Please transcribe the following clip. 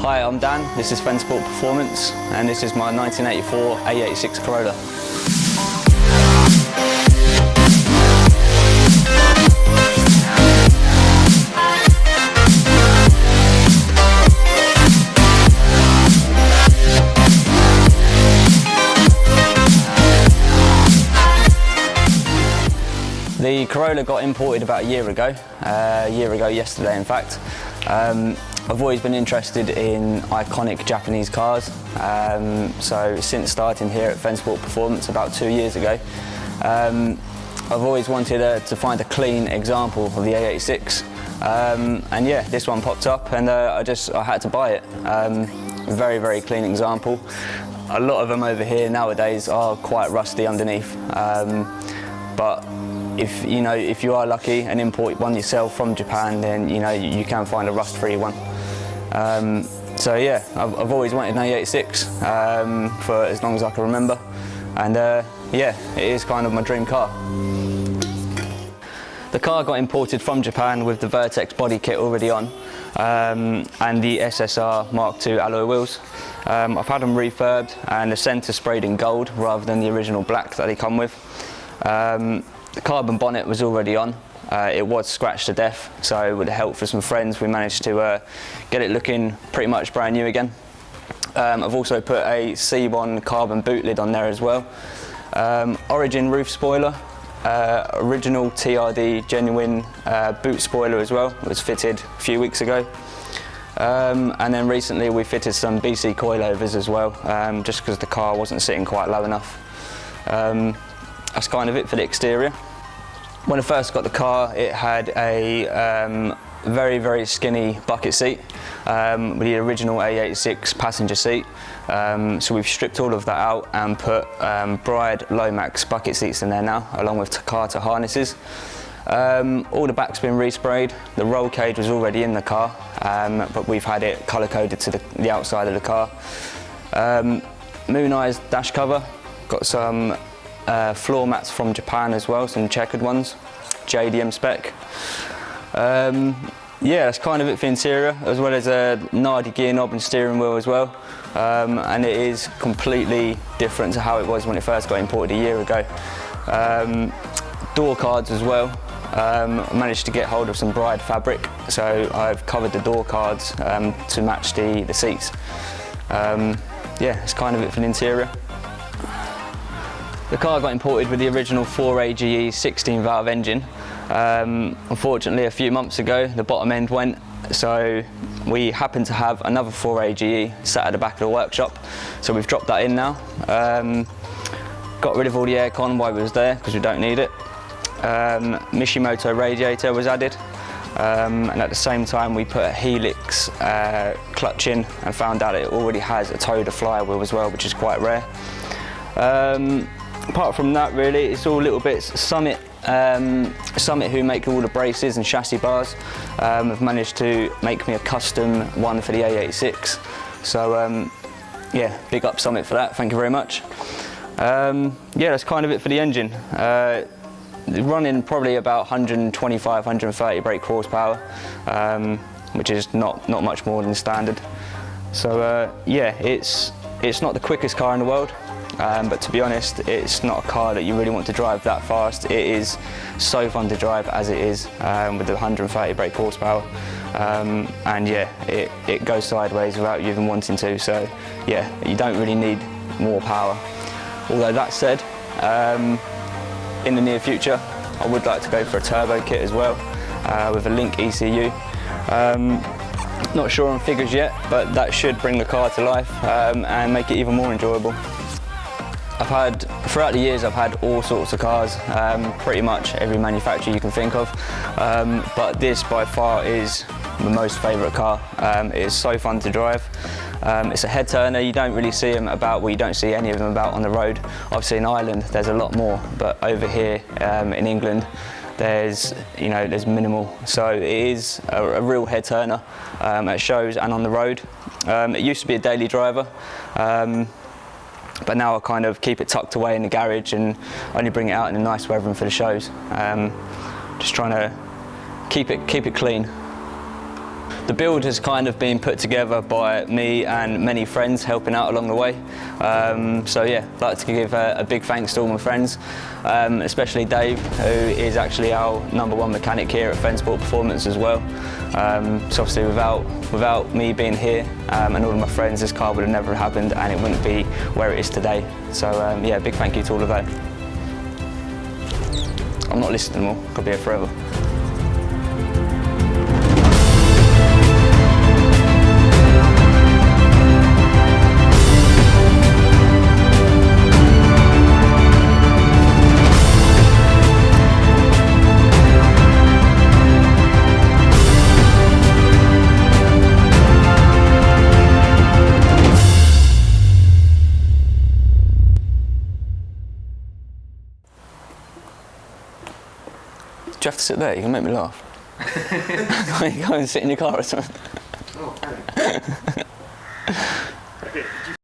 Hi, I'm Dan, this is Fensport Performance, and this is my 1984 AE86 Corolla. The Corolla got imported about a year ago yesterday in fact. I've always been interested in iconic Japanese cars, so since starting here at Fensport Performance about 2 years ago, I've always wanted to find a clean example of the AE86, and yeah, this one popped up and I had to buy it. Very, very clean example. A lot of them over here nowadays are quite rusty underneath, but if you are lucky and import one yourself from Japan, then you can find a rust-free one. So yeah, I've always wanted an AE86 for as long as I can remember, and yeah, it is kind of my dream car. The car got imported from Japan with the Vertex body kit already on, and the SSR Mark II alloy wheels. I've had them refurbed and the centre sprayed in gold rather than the original black that they come with. The carbon bonnet was already on. It was scratched to death, so with the help of some friends we managed to get it looking pretty much brand new again. I've also put a C1 carbon boot lid on there as well. Origin roof spoiler, original TRD genuine boot spoiler as well. It was fitted a few weeks ago. And then recently we fitted some BC coilovers as well, just because the car wasn't sitting quite low enough. That's kind of it for the exterior. When I first got the car, it had a very, very skinny bucket seat with the original AE86 passenger seat. So we've stripped all of that out and put Bride Lomax bucket seats in there now, along with Takata harnesses. All the back's been resprayed. The roll cage was already in the car, but we've had it colour coded to the outside of the car. Moon-Eyes dash cover, got some floor mats from Japan as well, some checkered ones, JDM spec. Yeah, that's kind of it for interior, as well as a Nardi gear knob and steering wheel as well. And it is completely different to how it was when it first got imported a year ago. Door cards as well. I managed to get hold of some Bride fabric, so I've covered the door cards to match the seats. Yeah, that's kind of it for the interior. The car got imported with the original 4AGE 16 valve engine. Unfortunately, a few months ago, the bottom end went, so we happen to have another 4AGE sat at the back of the workshop, so we've dropped that in now. Got rid of all the aircon while it was there, because we don't need it. Mishimoto radiator was added, and at the same time we put a Helix clutch in and found out it already has a Toda flywheel as well, which is quite rare. Apart from that, really, it's all little bits. Summit, who make all the braces and chassis bars, have managed to make me a custom one for the AE86. So yeah, big up Summit for that, thank you very much. Yeah, that's kind of it for the engine. Running probably about 125, 130 brake horsepower, which is not much more than standard. So yeah, it's not the quickest car in the world. But to be honest, it's not a car that you really want to drive that fast. It is so fun to drive as it is, with the 130 brake horsepower. And yeah, it goes sideways without you even wanting to, so yeah, you don't really need more power. Although that said, in the near future, I would like to go for a turbo kit as well, with a Link ECU. Not sure on figures yet, but that should bring the car to life and make it even more enjoyable. Throughout the years, I've had all sorts of cars, pretty much every manufacturer you can think of, but this by far is my most favourite car. It is so fun to drive. It's a head turner. You don't really see them about, well, you don't see any of them about on the road. Obviously in Ireland there's a lot more, but over here in England there's minimal. So it is a real head turner at shows and on the road. It used to be a daily driver. But now I kind of keep it tucked away in the garage and only bring it out in the nice weather and for the shows. Just trying to keep it clean. The build has kind of been put together by me and many friends helping out along the way. So yeah, I'd like to give a big thanks to all my friends, especially Dave, who is actually our #1 mechanic here at Fensport Performance as well. So obviously without me being here and all of my friends, this car would have never happened and it wouldn't be where it is today. So yeah, big thank you to all of that. I'm not listening anymore, could be here forever. Do you have to sit there? You can make me laugh. Go and sit in your car or something. Oh,